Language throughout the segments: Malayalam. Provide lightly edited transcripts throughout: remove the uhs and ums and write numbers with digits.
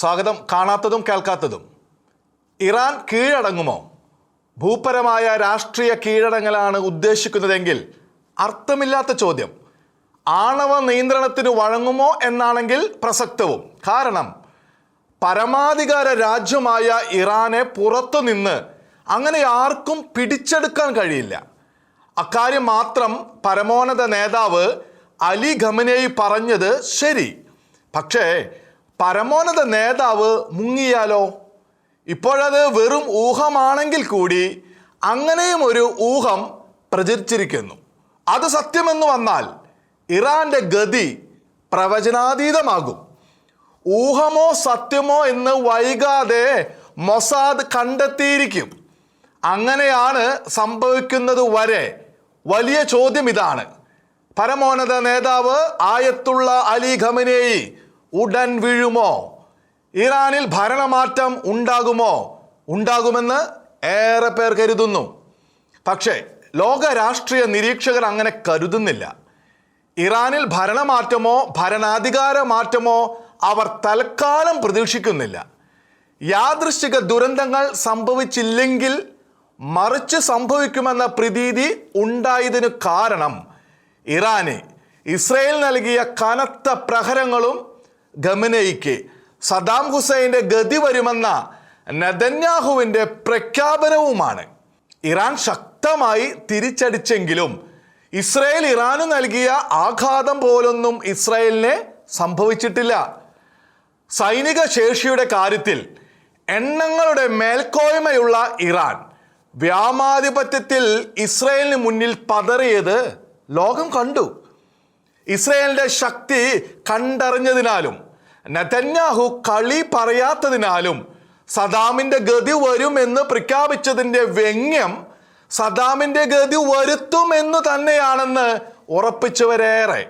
സ്വാഗതം. കാണാത്തതും കേൾക്കാത്തതും. ഇറാൻ കീഴടങ്ങുമോ? ഭൂപരമായ രാഷ്ട്രീയ കീഴടങ്ങലാണ് ഉദ്ദേശിക്കുന്നതെങ്കിൽ അർത്ഥമില്ലാത്ത ചോദ്യം. ആണവ നിയന്ത്രണത്തിന് വഴങ്ങുമോ എന്നാണെങ്കിൽ പ്രസക്തവും. കാരണം പരമാധികാര രാജ്യമായ ഇറാനെ പുറത്തുനിന്ന് അങ്ങനെ ആർക്കും പിടിച്ചെടുക്കാൻ കഴിയില്ല. അക്കാര്യം മാത്രം പരമോന്നത നേതാവ് അലി ഖമനേയി പറഞ്ഞത് ശരി. പക്ഷേ പരമോന്നത നേതാവ് മുങ്ങിയാലോ? ഇപ്പോഴത് വെറും ഊഹമാണെങ്കിൽ കൂടി അങ്ങനെയും ഒരു ഊഹം പ്രചരിച്ചിരിക്കുന്നു. അത് സത്യമെന്ന് വന്നാൽ ഇറാന്റെ ഗതി പ്രവചനാതീതമാകും. ഊഹമോ സത്യമോ എന്ന് വൈകാതെ മൊസാദ് കണ്ടെത്തിയിരിക്കും. അങ്ങനെയാണ് സംഭവിക്കുന്നത് വരെ വലിയ ചോദ്യം ഇതാണ്: പരമോന്നത നേതാവ് ആയത്തുള്ള അലി ഖമനേയി ഉടൻ വീഴുമോ? ഇറാനിൽ ഭരണമാറ്റം ഉണ്ടാകുമോ? ഉണ്ടാകുമെന്ന് ഏറെ പേർ കരുതുന്നു. പക്ഷേ ലോക രാഷ്ട്രീയ നിരീക്ഷകർ അങ്ങനെ കരുതുന്നില്ല. ഇറാനിൽ ഭരണമാറ്റമോ ഭരണാധികാര മാറ്റമോ അവർ തൽക്കാലം പ്രതീക്ഷിക്കുന്നില്ല. യാദൃശ്ചിക ദുരന്തങ്ങൾ സംഭവിച്ചില്ലെങ്കിൽ മറിച്ച് സംഭവിക്കുമെന്ന പ്രതീതി ഉണ്ടായതിനു കാരണം ഇറാന് ഇസ്രയേൽ നൽകിയ കനത്ത പ്രഹരങ്ങളും ഖമനേയിക്ക് സദ്ദാം ഹുസൈൻ്റെ ഗതി വരുമെന്ന നെതന്യാഹുവിൻ്റെ പ്രഖ്യാപനവുമാണ്. ഇറാൻ ശക്തമായി തിരിച്ചടിച്ചെങ്കിലും ഇസ്രയേൽ ഇറാന് നൽകിയ ആഘാതം പോലൊന്നും ഇസ്രയേലിനെ സംഭവിച്ചിട്ടില്ല. സൈനിക ശേഷിയുടെ കാര്യത്തിൽ എണ്ണങ്ങളുടെ മേൽക്കോയ്മയുള്ള ഇറാൻ വ്യോമാധിപത്യത്തിൽ ഇസ്രയേലിന് മുന്നിൽ പതറിയത് ലോകം കണ്ടു. ഇസ്രയേലിന്റെ ശക്തി കണ്ടറിഞ്ഞതിനാലും നെതന്യാഹു കളി പറയാത്തതിനാലും സദ്ദാമിന്റെ ഗതി വരുമെന്ന് പ്രഖ്യാപിച്ചതിൻ്റെ വ്യംഗ്യം സദ്ദാമിന്റെ ഗതി വരുത്തുമെന്ന് തന്നെയാണെന്ന് ഉറപ്പിച്ചവരേറെ.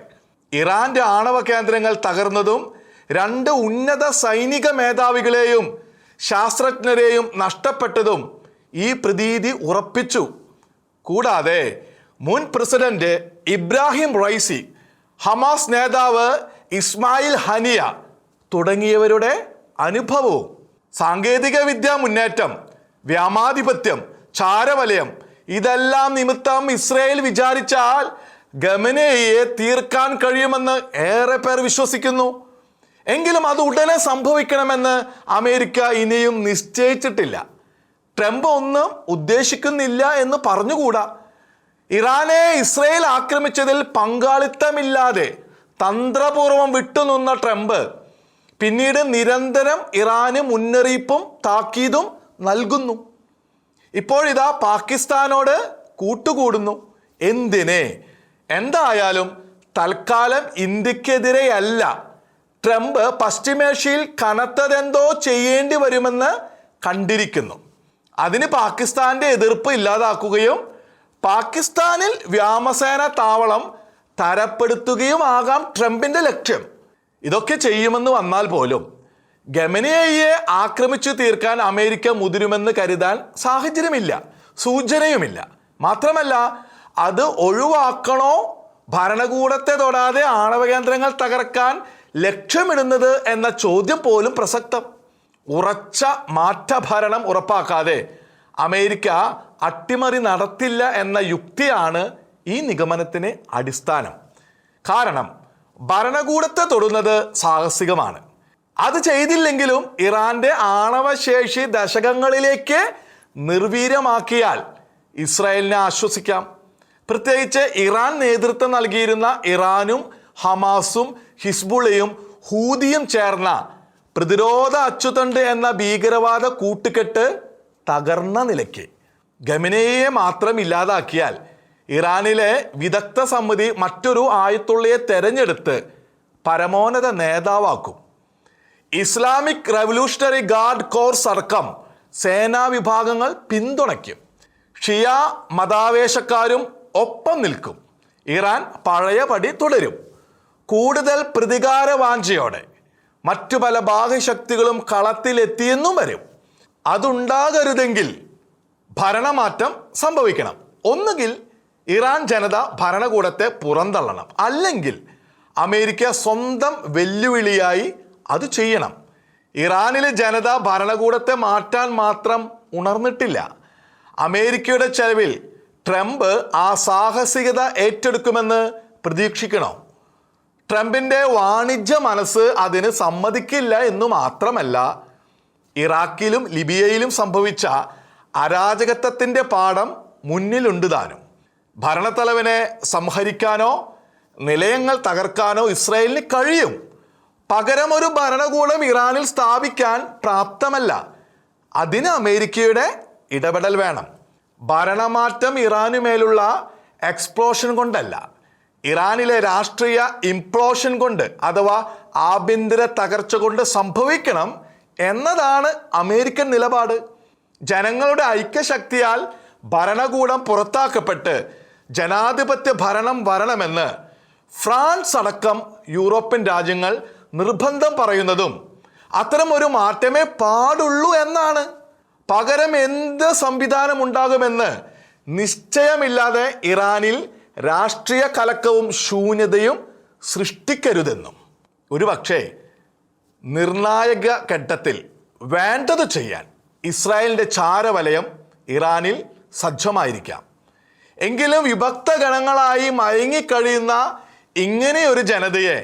ഇറാന്റെ ആണവ കേന്ദ്രങ്ങൾ തകർന്നതും 2 ഉന്നത സൈനിക മേധാവികളെയും ശാസ്ത്രജ്ഞരെയും നഷ്ടപ്പെട്ടതും ഈ പ്രതീതി ഉറപ്പിച്ചു. കൂടാതെ മുൻ പ്രസിഡന്റ് ഇബ്രാഹിം റൈസി, ഹമാസ് നേതാവ് ഇസ്മായിൽ ഹനിയ തുടങ്ങിയവരുടെ അനുഭവവും, സാങ്കേതിക വിദ്യാ മുന്നേറ്റം, വ്യോമാധിപത്യം, ചാരവലയം ഇതെല്ലാം നിമിത്തം ഇസ്രയേൽ വിചാരിച്ചാൽ ഖമനേയിയെ തീർക്കാൻ കഴിയുമെന്ന് ഏറെ പേർ വിശ്വസിക്കുന്നു. എങ്കിലും അത് ഉടനെ സംഭവിക്കണമെന്ന് അമേരിക്ക ഇനിയും നിശ്ചയിച്ചിട്ടില്ല. ട്രംപ് ഒന്നും ഉദ്ദേശിക്കുന്നില്ല എന്ന് പറഞ്ഞുകൂടാ. ഇറാനെ ഇസ്രയേൽ ആക്രമിച്ചതിൽ പങ്കാളിത്തമില്ലാതെ തന്ത്രപൂർവം വിട്ടുനിന്ന ട്രംപ് പിന്നീട് നിരന്തരം ഇറാന് മുന്നറിയിപ്പും താക്കീതും നൽകുന്നു. ഇപ്പോഴിതാ പാകിസ്ഥാനോട് കൂട്ടുകൂടുന്നു. എന്തിന്? എന്തായാലും തൽക്കാലം ഇന്ത്യക്കെതിരെയല്ല. ട്രംപ് പശ്ചിമേഷ്യയിൽ കനത്തതെന്തോ ചെയ്യേണ്ടി വരുമെന്ന് കണ്ടിരിക്കുന്നു. അതിന് പാകിസ്ഥാന്റെ എതിർപ്പ് ഇല്ലാതാക്കുകയും പാകിസ്ഥാനിൽ വ്യോമസേന താവളം തരപ്പെടുത്തുകയുമാകാം ട്രംപിന്റെ ലക്ഷ്യം. ഇതൊക്കെ ചെയ്യുമെന്ന് വന്നാൽ പോലും ഖമനേയിയെ ആക്രമിച്ചു തീർക്കാൻ അമേരിക്ക മുതിരുമെന്ന് കരുതാൻ സാഹചര്യമില്ല, സൂചനയുമില്ല. മാത്രമല്ല, അത് ഒഴിവാക്കണോ, ഭരണകൂടത്തെ തൊടാതെ ആണവ കേന്ദ്രങ്ങൾ തകർക്കാൻ ലക്ഷ്യമിടുന്നത് എന്ന ചോദ്യം പോലും പ്രസക്തം. ഉറച്ച മാറ്റഭരണം ഉറപ്പാക്കാതെ അമേരിക്ക അട്ടിമറി നടത്തില്ല എന്ന യുക്തിയാണ് ഈ നിഗമനത്തിന് അടിസ്ഥാനം. കാരണം ഭരണകൂടത്തെ തൊടുന്നത് സാഹസികമാണ്. അത് ചെയ്തില്ലെങ്കിലും ഇറാന്റെ ആണവശേഷി ദശകങ്ങളിലേക്ക് നിർവീര്യമാക്കിയാൽ ഇസ്രായേലിനെ ആശ്വസിക്കാം. പ്രത്യേകിച്ച് ഇറാൻ നേതൃത്വം നൽകിയിരുന്ന ഇറാനും ഹമാസും ഹിസ്ബുള്ളയും ഹൂതിയും ചേർന്ന പ്രതിരോധ അച്ചുതണ്ട് എന്ന ഭീകരവാദ കൂട്ടുകെട്ട് തകർന്ന നിലയ്ക്ക് ഖമനേയിയെ മാത്രം ഇല്ലാതാക്കിയാൽ ഇറാനിലെ വിദഗ്ധ സമിതി മറ്റൊരു ആയത്തുള്ളയെ തെരഞ്ഞെടുത്ത് പരമോന്നത നേതാവാക്കും. ഇസ്ലാമിക് റവല്യൂഷണറി ഗാർഡ് കോർസ് അടക്കം സേനാ വിഭാഗങ്ങൾ പിന്തുണയ്ക്കും. ഷിയ മതാവേശക്കാരും ഒപ്പം നിൽക്കും. ഇറാൻ പഴയപടി തുടരും. കൂടുതൽ പ്രതികാരവാഞ്ചയോടെ മറ്റു പല ബാഹ്യശക്തികളും കളത്തിലെത്തിയെന്നും വരും. അതുണ്ടാകരുതെങ്കിൽ ഭരണമാറ്റം സംഭവിക്കണം. ഒന്നുകിൽ ഇറാൻ ജനത ഭരണകൂടത്തെ പുറന്തള്ളണം, അല്ലെങ്കിൽ അമേരിക്ക സ്വന്തം വെല്ലുവിളിയായി അത് ചെയ്യണം. ഇറാനിലെ ജനത ഭരണകൂടത്തെ മാറ്റാൻ മാത്രം ഉണർന്നിട്ടില്ല. അമേരിക്കയുടെ ചെലവിൽ ട്രംപ് ആ സാഹസികത ഏറ്റെടുക്കുമെന്ന് പ്രതീക്ഷിക്കണോ? ട്രംപിൻ്റെ വാണിജ്യ മനസ്സ് അതിന് സമ്മതിക്കില്ല എന്നു മാത്രമല്ല, ഇറാഖിലും ലിബിയയിലും സംഭവിച്ച അരാജകത്വത്തിൻ്റെ പാഠം മുന്നിലുണ്ട് താനും. ഭരണത്തലവനെ സംഹരിക്കാനോ നിലയങ്ങൾ തകർക്കാനോ ഇസ്രായേലിന് കഴിയും. പകരം ഒരു ഭരണകൂടം ഇറാനിൽ സ്ഥാപിക്കാൻ പ്രാപ്തമല്ല. അതിന് അമേരിക്കയുടെ ഇടപെടൽ വേണം. ഭരണമാറ്റം ഇറാനുമേലുള്ള എക്സ്പ്ലോഷൻ കൊണ്ടല്ല, ഇറാനിലെ രാഷ്ട്രീയ ഇംപ്ലോഷൻ കൊണ്ട് അഥവാ ആഭ്യന്തര തകർച്ച കൊണ്ട് സംഭവിക്കണം എന്നതാണ് അമേരിക്കൻ നിലപാട്. ജനങ്ങളുടെ ഐക്യശക്തിയാൽ ഭരണകൂടം പുറത്താക്കപ്പെട്ട് ജനാധിപത്യ ഭരണം വരണമെന്ന് ഫ്രാൻസ് അടക്കം യൂറോപ്യൻ രാജ്യങ്ങൾ നിർബന്ധം പറയുന്നതും അത്തരം ഒരു മാറ്റമേ പാടുള്ളൂ എന്നാണ്. പകരം എന്ത് സംവിധാനം ഉണ്ടാകുമെന്ന് നിശ്ചയമില്ലാതെ ഇറാനിൽ രാഷ്ട്രീയ കലക്കവും ശൂന്യതയും സൃഷ്ടിക്കരുതെന്നും. ഒരുപക്ഷേ നിർണായക ഘട്ടത്തിൽ വേണ്ടത് ചെയ്യാൻ ഇസ്രായേലിൻ്റെ ചാരവലയം ഇറാനിൽ സജ്ജമായിരിക്കാം. എങ്കിലും വിഭക്ത ഗണങ്ങളായി മയങ്ങിക്കഴിയുന്ന ഇങ്ങനെയൊരു ജനതയെ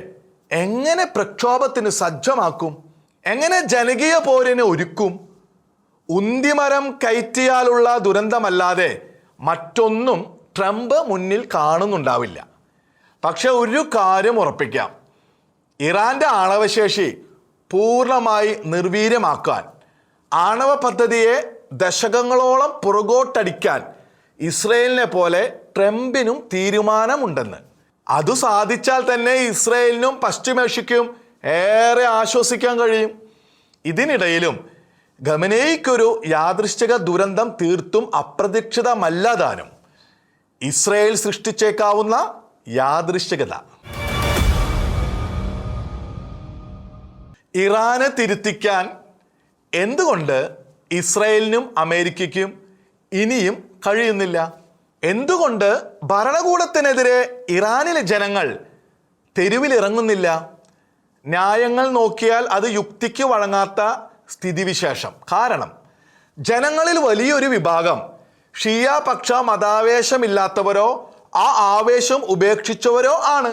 എങ്ങനെ പ്രക്ഷോഭത്തിന് സജ്ജമാക്കും? എങ്ങനെ ജനകീയ പോരിന് ഒരുക്കും? ഉന്തിമരം കയറ്റിയാലുള്ള ദുരന്തമല്ലാതെ മറ്റൊന്നും ട്രംപ് മുന്നിൽ കാണുന്നുണ്ടാവില്ല. പക്ഷെ ഒരു കാര്യം ഉറപ്പിക്കാം, ഇറാൻ്റെ ആണവശേഷി പൂർണ്ണമായി നിർവീര്യമാക്കാൻ, ആണവ പദ്ധതിയെ ദശകങ്ങളോളം പുറകോട്ടടിക്കാൻ ഇസ്രയേലിനെ പോലെ ട്രംപിനും തീരുമാനമുണ്ടെന്ന്. അത് സാധിച്ചാൽ തന്നെ ഇസ്രയേലിനും പശ്ചിമേഷ്യയ്ക്കും ഏറെ ആശ്വസിക്കാൻ കഴിയും. ഇതിനിടയിലും ഖമനേയിക്കൊരു യാദൃശ്ചിക ദുരന്തം തീർത്തും അപ്രതീക്ഷിതമല്ലതാനും ഇസ്രയേൽ സൃഷ്ടിച്ചേക്കാവുന്ന യാദൃശ്ചികത. ഇറാനെ തിരുത്തിക്കാൻ എന്തുകൊണ്ട് ഇസ്രയേലിനും അമേരിക്കയ്ക്കും ഇനിയും കഴിയുന്നില്ല? എന്തുകൊണ്ട് ഭരണകൂടത്തിനെതിരെ ഇറാനിലെ ജനങ്ങൾ തെരുവിലിറങ്ങുന്നില്ല? ന്യായങ്ങൾ നോക്കിയാൽ അത് യുക്തിക്ക് വഴങ്ങാത്ത സ്ഥിതിവിശേഷം. കാരണം ജനങ്ങളിൽ വലിയൊരു വിഭാഗം ഷിയ പക്ഷ മതാവേശമില്ലാത്തവരോ ആ ആവേശം ഉപേക്ഷിച്ചവരോ ആണ്.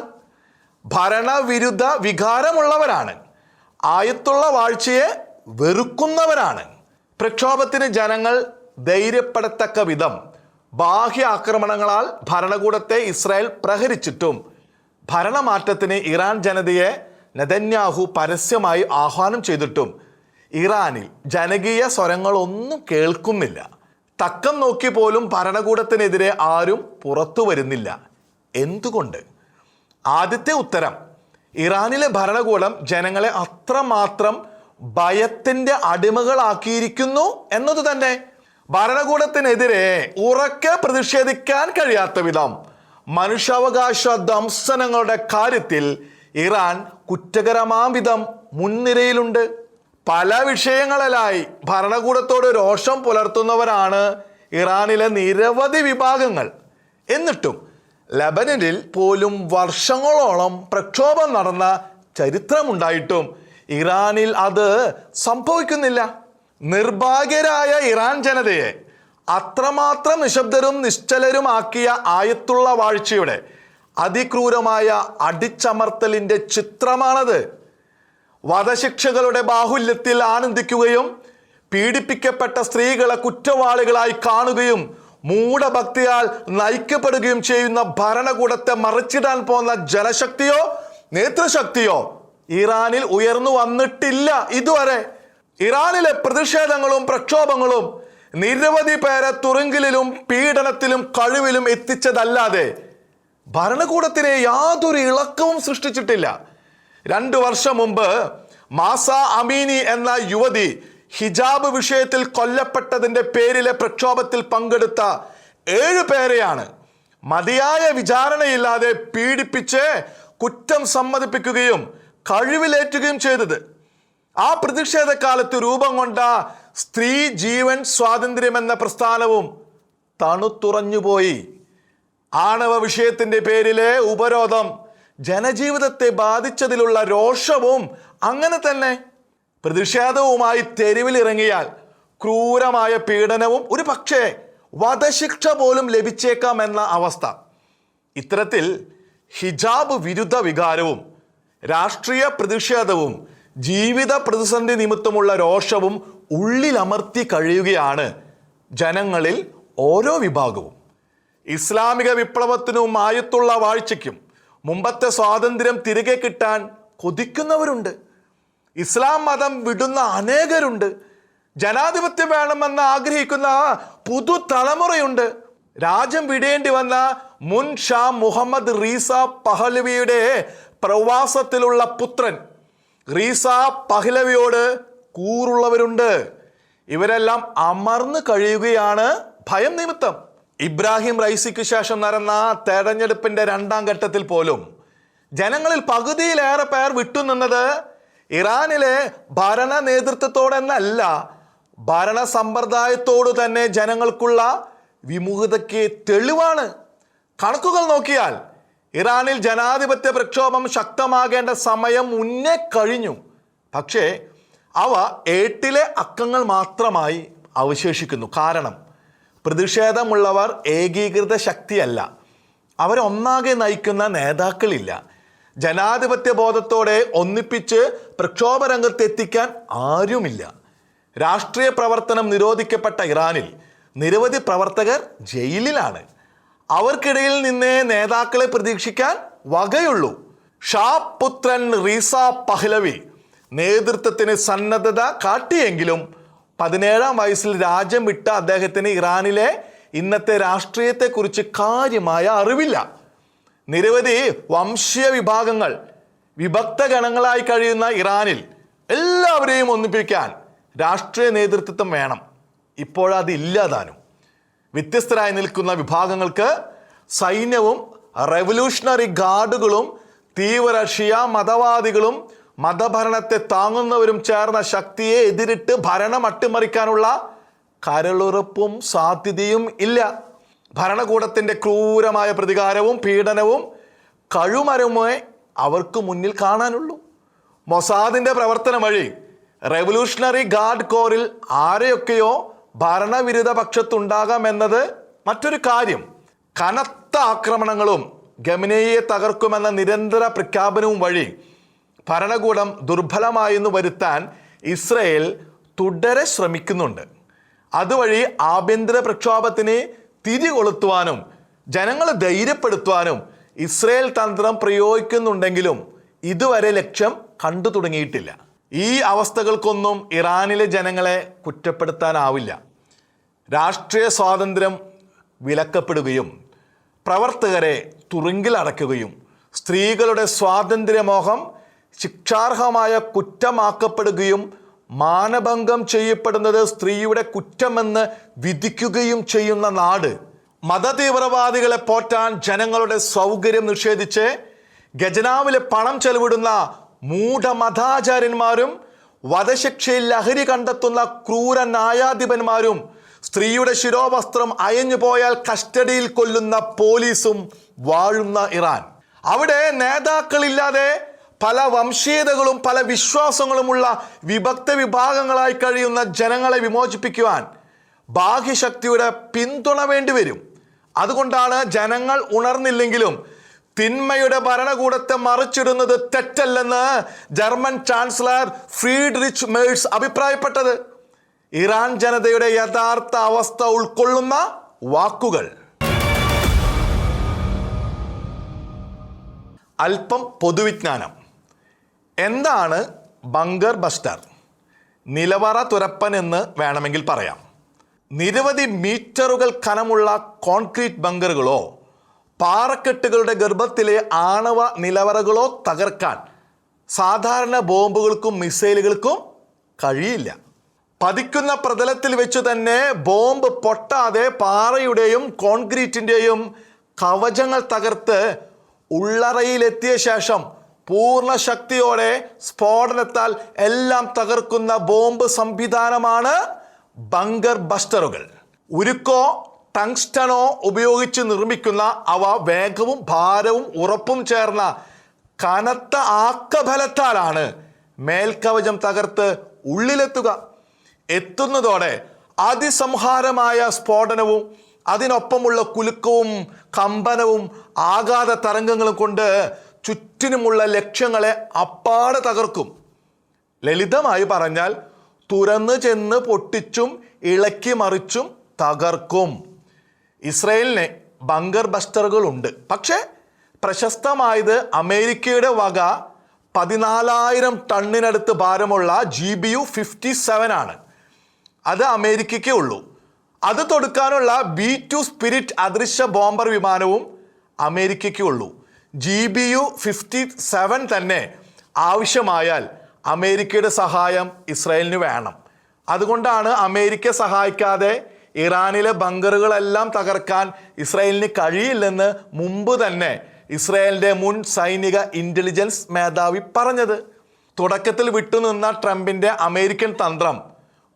ഭരണവിരുദ്ധ വികാരമുള്ളവരാണ്. ആയത്തുള്ള വാഴ്ചയെ വെറുക്കുന്നവരാണ്. പ്രക്ഷോഭത്തിന് ജനങ്ങൾ ധൈര്യപ്പെടത്തക്ക വിധം ബാഹ്യ ആക്രമണങ്ങളാൽ ഭരണകൂടത്തെ ഇസ്രായേൽ പ്രഹരിച്ചിട്ടും ഭരണമാറ്റത്തിന് ഇറാൻ ജനതയെ നെതന്യാഹു പരസ്യമായി ആഹ്വാനം ചെയ്തിട്ടും ഇറാനിൽ ജനകീയ സ്വരങ്ങളൊന്നും കേൾക്കുന്നില്ല. തക്കം നോക്കി പോലും ഭരണകൂടത്തിനെതിരെ ആരും പുറത്തു വരുന്നില്ല. എന്തുകൊണ്ട്? ആദ്യത്തെ ഉത്തരം, ഇറാനിലെ ഭരണകൂടം ജനങ്ങളെ അത്രമാത്രം ഭയത്തിൻ്റെ അടിമകളാക്കിയിരിക്കുന്നു എന്നത് തന്നെ. ഭരണകൂടത്തിനെതിരെ ഉറക്കെ പ്രതിഷേധിക്കാൻ കഴിയാത്ത വിധം മനുഷ്യാവകാശ ദംശനങ്ങളുടെ കാര്യത്തിൽ ഇറാൻ കുറ്റകരമാം വിധം മുൻനിരയിലുണ്ട്. പല വിഷയങ്ങളിലായി ഭരണകൂടത്തോട് രോഷം പുലർത്തുന്നവരാണ് ഇറാനിലെ നിരവധി വിഭാഗങ്ങൾ. എന്നിട്ടും ലബനനിൽ പോലും വർഷങ്ങളോളം പ്രക്ഷോഭം നടന്ന ചരിത്രമുണ്ടായിട്ടും ഇറാനിൽ അത് സംഭവിക്കുന്നില്ല. നിർഭാഗ്യരായ ഇറാൻ ജനതയെ അത്രമാത്രം നിശബ്ദരും നിശ്ചലരുമാക്കിയ ആയത്തുള്ള വാഴ്ചയുടെ അതിക്രൂരമായ അടിച്ചമർത്തലിൻ്റെ ചിത്രമാണത്. വധശിക്ഷകളുടെ ബാഹുല്യത്തിൽ ആനന്ദിക്കുകയും പീഡിപ്പിക്കപ്പെട്ട സ്ത്രീകളെ കുറ്റവാളികളായി കാണുകയും മൂഢഭക്തിയാൽ നയിക്കപ്പെടുകയും ചെയ്യുന്ന ഭരണകൂടത്തെ മറിച്ചിടാൻ പോകുന്ന ജനശക്തിയോ നേതൃശക്തിയോ ഇറാനിൽ ഉയർന്നു വന്നിട്ടില്ല ഇതുവരെ. ഇറാനിലെ പ്രതിഷേധങ്ങളും പ്രക്ഷോഭങ്ങളും നിരവധി പേരെ തുറുങ്കിലും പീഡനത്തിലും കഴിവിലും എത്തിച്ചതല്ലാതെ ഭരണകൂടത്തിനെ യാതൊരു ഇളക്കവും സൃഷ്ടിച്ചിട്ടില്ല. 2 വർഷം മുമ്പ് മാസ അമീനി എന്ന യുവതി ഹിജാബ് വിഷയത്തിൽ കൊല്ലപ്പെട്ടതിൻ്റെ പേരിലെ പ്രക്ഷോഭത്തിൽ പങ്കെടുത്ത 7 പേരെയാണ് മതിയായ വിചാരണയില്ലാതെ പീഡിപ്പിച്ച് കുറ്റം സമ്മതിപ്പിക്കുകയും കഴിവിലേറ്റുകയും ചെയ്തത്. ആ പ്രതിഷേധകാലത്ത് രൂപം കൊണ്ട സ്ത്രീ ജീവൻ സ്വാതന്ത്ര്യം എന്ന പ്രസ്ഥാനവും തണുത്തുറഞ്ഞുപോയി. ആണവ വിഷയത്തിൻ്റെ പേരിലെ ഉപരോധം ജനജീവിതത്തെ ബാധിച്ചതിലുള്ള രോഷവും അങ്ങനെ തന്നെ. പ്രതിഷേധവുമായി തെരുവിലിറങ്ങിയാൽ ക്രൂരമായ പീഡനവും ഒരു പക്ഷേ വധശിക്ഷ പോലും ലഭിച്ചേക്കാമെന്ന അവസ്ഥ. ഇത്തരത്തിൽ ഹിജാബ് വിരുദ്ധ വികാരവും രാഷ്ട്രീയ പ്രതിഷേധവും ജീവിത പ്രതിസന്ധി നിമിത്തമുള്ള രോഷവും ഉള്ളിലമർത്തി കഴിയുകയാണ് ജനങ്ങളിൽ ഓരോ വിഭാഗവും. ഇസ്ലാമിക വിപ്ലവത്തിനും ആയത്തുള്ള വാഴ്ചയ്ക്കും മുമ്പത്തെ സ്വാതന്ത്ര്യം തിരികെ കിട്ടാൻ കൊതിക്കുന്നവരുണ്ട്. ഇസ്ലാം മതം വിടുന്ന അനേകരുണ്ട്. ജനാധിപത്യം വേണമെന്ന് ആഗ്രഹിക്കുന്ന പുതുതലമുറയുണ്ട്. രാജ്യം വിടേണ്ടി വന്ന മുൻ ഷാ മുഹമ്മദ് റീസ പഹ്ലവിയുടെ പ്രവാസത്തിലുള്ള പുത്രൻ റീസ പഹ്ലവിയോട് കൂറുള്ളവരുണ്ട്. ഇവരെല്ലാം അമർന്നു കഴിയുകയാണ് ഭയം നിമിത്തം. ഇബ്രാഹിം റൈസിക്ക് ശേഷം നടന്ന തെരഞ്ഞെടുപ്പിന്റെ 2ാം ഘട്ടത്തിൽ പോലും ജനങ്ങളിൽ പകുതിയിലേറെ പേർ വിട്ടുനിന്നത് ഇറാനിലെ ഭരണ നേതൃത്വത്തോടെന്നല്ല, ഭരണ സമ്പ്രദായത്തോട് തന്നെ ജനങ്ങൾക്കുള്ള വിമുഖതയ്ക്ക് തെളിവാണ്. കണക്കുകൾ നോക്കിയാൽ ഇറാനിൽ ജനാധിപത്യ പ്രക്ഷോഭം ശക്തമാകേണ്ട സമയം മുന്നേ കഴിഞ്ഞു. പക്ഷേ അവ ഏട്ടിലെ അക്കങ്ങൾ മാത്രമായി അവശേഷിക്കുന്നു. കാരണം പ്രതിഷേധമുള്ളവർ ഏകീകൃത ശക്തിയല്ല, അവരൊന്നാകെ നയിക്കുന്ന നേതാക്കളില്ല. ജനാധിപത്യ ബോധത്തോടെ ഒന്നിപ്പിച്ച് പ്രക്ഷോഭ രംഗത്തെത്തിക്കാൻ ആരുമില്ല. രാഷ്ട്രീയ പ്രവർത്തനം നിരോധിക്കപ്പെട്ട ഇറാനിൽ നിരവധി പ്രവർത്തകർ ജയിലിലാണ്. അവർക്കിടയിൽ നിന്നേ നേതാക്കളെ പ്രതീക്ഷിക്കാൻ വകയുള്ളൂ. ഷാ പുത്രൻ റീസ പഹ്ലവി നേതൃത്വത്തിന് സന്നദ്ധത കാട്ടിയെങ്കിലും 17ാം വയസ്സിൽ രാജ്യം വിട്ട അദ്ദേഹത്തിന് ഇറാനിലെ ഇന്നത്തെ രാഷ്ട്രീയത്തെക്കുറിച്ച് കാര്യമായ അറിവില്ല. നിരവധി വംശീയ വിഭാഗങ്ങൾ വിഭക്ത ഗണങ്ങളായി കഴിയുന്ന ഇറാനിൽ എല്ലാവരെയും ഒന്നിപ്പിക്കാൻ രാഷ്ട്രീയ നേതൃത്വം വേണം. ഇപ്പോഴതില്ലാതാനും. വ്യത്യസ്തരായി നിൽക്കുന്ന വിഭാഗങ്ങൾക്ക് സൈന്യവും റെവല്യൂഷണറി ഗാർഡുകളും തീവ്ര ഷിയ മതവാദികളും മതഭരണത്തെ താങ്ങുന്നവരും ചേർന്ന ശക്തിയെ എതിരിട്ട് ഭരണം അട്ടിമറിക്കാനുള്ള കരളുറപ്പും സാധ്യതയും ഇല്ല. ഭരണകൂടത്തിൻ്റെ ക്രൂരമായ പ്രതികാരവും പീഡനവും കഴുമരമേ അവർക്ക് മുന്നിൽ കാണാനുള്ളൂ. മൊസാദിൻ്റെ പ്രവർത്തനം വഴി റെവല്യൂഷണറി ഗാർഡ് കോറിൽ ആരെയൊക്കെയോ ഭരണവിരുദ്ധ പക്ഷത്തുണ്ടാകാമെന്നത് മറ്റൊരു കാര്യം. കനത്ത ആക്രമണങ്ങളും ഖമനേയിയെ തകർക്കുമെന്ന നിരന്തര പ്രഖ്യാപനവും വഴി ഭരണകൂടം ദുർബലമായെന്ന് വരുത്താൻ ഇസ്രയേൽ തുടരെ ശ്രമിക്കുന്നുണ്ട്. അതുവഴി ആഭ്യന്തര പ്രക്ഷോഭത്തിന് തിരികൊളുത്തുവാനും ജനങ്ങളെ ധൈര്യപ്പെടുത്തുവാനും ഇസ്രയേൽ തന്ത്രം പ്രയോഗിക്കുന്നുണ്ടെങ്കിലും ഇതുവരെ ലക്ഷ്യം കണ്ടു തുടങ്ങിയിട്ടില്ല. ഈ അവസ്ഥകൾക്കൊന്നും ഇറാനിലെ ജനങ്ങളെ കുറ്റപ്പെടുത്താനാവില്ല. രാഷ്ട്രീയ സ്വാതന്ത്ര്യം വിലക്കപ്പെടുകയും പ്രവർത്തകരെ തുറുങ്കിലടയ്ക്കുകയും സ്ത്രീകളുടെ സ്വാതന്ത്ര്യമോഹം ശിക്ഷാർഹമായ കുറ്റമാക്കപ്പെടുകയും മാനഭംഗം ചെയ്യപ്പെടുന്നത് സ്ത്രീയുടെ കുറ്റമെന്ന് വിധിക്കുകയും ചെയ്യുന്ന നാട്. മതതീവ്രവാദികളെ പോറ്റാൻ ജനങ്ങളുടെ സൗകര്യം നിഷേധിച്ച് ഖജനാവിലെ പണം ചെലവിടുന്ന മൂഢമതാചാര്യന്മാരും വധശിക്ഷയിൽ ലഹരി കണ്ടെത്തുന്ന ക്രൂര ന്യായാധിപന്മാരും സ്ത്രീയുടെ ശിരോവസ്ത്രം അയഞ്ഞു പോയാൽ കസ്റ്റഡിയിൽ കൊല്ലുന്ന പോലീസും വാഴുന്ന ഇറാൻ. അവിടെ നേതാക്കളില്ലാതെ പല വംശീയതകളും പല വിശ്വാസങ്ങളുമുള്ള വിഭക്ത വിഭാഗങ്ങളായി കഴിയുന്ന ജനങ്ങളെ വിമോചിപ്പിക്കുവാൻ ബാഹ്യശക്തിയുടെ പിന്തുണ വേണ്ടിവരും. അതുകൊണ്ടാണ് ജനങ്ങൾ ഉണർന്നില്ലെങ്കിലും തിന്മയുടെ ഭരണകൂടത്തെ മറിച്ചിടുന്നത് തെറ്റല്ലെന്ന് ജർമ്മൻ ചാൻസലർ ഫ്രീഡ്രിച്ച് മേഴ്സ് അഭിപ്രായപ്പെട്ടത്. ഇറാൻ ജനതയുടെ യഥാർത്ഥ അവസ്ഥ ഉൾക്കൊള്ളുന്ന വാക്കുകൾ. അല്പം പൊതുവിജ്ഞാനം. എന്താണ് ബങ്കർ ബസ്റ്റർ? നിലവറ തുരപ്പൻ എന്ന് വേണമെങ്കിൽ പറയാം. നിരവധി മീറ്ററുകൾ കനമുള്ള കോൺക്രീറ്റ് ബങ്കറുകളോ പാറക്കെട്ടുകളുടെ ഗർഭത്തിലെ ആണവ നിലവറകളോ തകർക്കാൻ സാധാരണ ബോംബുകൾക്കും മിസൈലുകൾക്കും കഴിയില്ല. പതിക്കുന്ന പ്രതലത്തിൽ വെച്ച് തന്നെ ബോംബ് പൊട്ടാതെ പാറയുടെയും കോൺക്രീറ്റിൻ്റെയും കവചങ്ങൾ തകർത്ത് ഉള്ളറയിലെത്തിയ ശേഷം പൂർണ്ണ ശക്തിയോടെ സ്ഫോടനത്താൽ എല്ലാം തകർക്കുന്ന ബോംബ് സംവിധാനമാണ് ബങ്കർ ബസ്റ്ററുകൾ. ഉരുക്കോ ടങ്സ്റ്റണോ ഉപയോഗിച്ച് നിർമ്മിക്കുന്ന അവ വേഗവും ഭാരവും ഉറപ്പും ചേർന്ന കനത്ത ആക്കബലത്താലാണ് മേൽക്കവചം തകർത്ത് ഉള്ളിലെത്തുക. എത്തുന്നതോടെ അതിസംഹാരമായ സ്ഫോടനവും അതിനൊപ്പമുള്ള കുലുക്കവും കമ്പനവും ആഘാത തരംഗങ്ങളും കൊണ്ട് ചുറ്റിനുമുള്ള ലക്ഷ്യങ്ങളെ അപ്പാടെ തകർക്കും. ലളിതമായി പറഞ്ഞാൽ തുറന്നു ചെന്ന് പൊട്ടിച്ചും ഇളക്കി മറിച്ചും തകർക്കും. ഇസ്രയേലിന് ബങ്കർ ബസ്റ്ററുകളുണ്ട്. പക്ഷേ പ്രശസ്തമായത് അമേരിക്കയുടെ വക 14,000 ടണ്ണിനടുത്ത് ഭാരമുള്ള GBU-57 ആണ്. അത് അമേരിക്കയ്ക്കേ ഉള്ളൂ. അത് തൊടുക്കാനുള്ള B-2 സ്പിരിറ്റ് അദൃശ്യ ബോംബർ വിമാനവും അമേരിക്കയ്ക്കേ ഉള്ളൂ. GBU-57 തന്നെ ആവശ്യമായാൽ അമേരിക്കയുടെ സഹായം ഇസ്രായേലിന് വേണം. അതുകൊണ്ടാണ് അമേരിക്ക സഹായിക്കാതെ ഇറാനിലെ ബങ്കറുകളെല്ലാം തകർക്കാൻ ഇസ്രായേലിന് കഴിയില്ലെന്ന് മുമ്പ് തന്നെ ഇസ്രായേലിൻ്റെ മുൻ സൈനിക ഇൻ്റലിജൻസ് മേധാവി പറഞ്ഞത്. തുടക്കത്തിൽ വിട്ടുനിന്ന ട്രംപിൻ്റെ അമേരിക്കൻ തന്ത്രം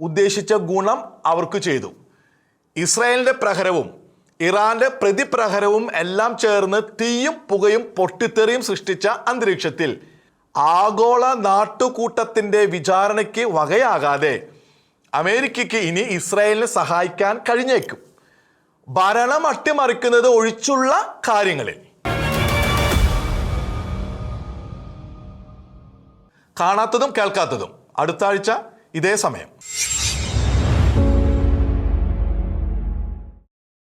ഉദ്ദേശിച്ച ഗുണം അവർക്ക് ചെയ്തു. ഇസ്രായേലിൻ്റെ പ്രഹരവും ഇറാന്റെ പ്രതിപ്രഹരവും എല്ലാം ചേർന്ന് തീയും പുകയും പൊട്ടിത്തെറിയും സൃഷ്ടിച്ച അന്തരീക്ഷത്തിൽ ആഗോള നാട്ടുകൂട്ടത്തിൻ്റെ വിചാരണയ്ക്ക് വകയാകാതെ അമേരിക്കയ്ക്ക് ഇനി ഇസ്രായേലിനെ സഹായിക്കാൻ കഴിഞ്ഞേക്കും. ഭരണം അട്ടിമറിക്കുന്നത് ഒഴിച്ചുള്ള കാര്യങ്ങളിൽ. കാണാത്തതും കേൾക്കാത്തതും അടുത്ത ആഴ്ച ഇതേ സമയം.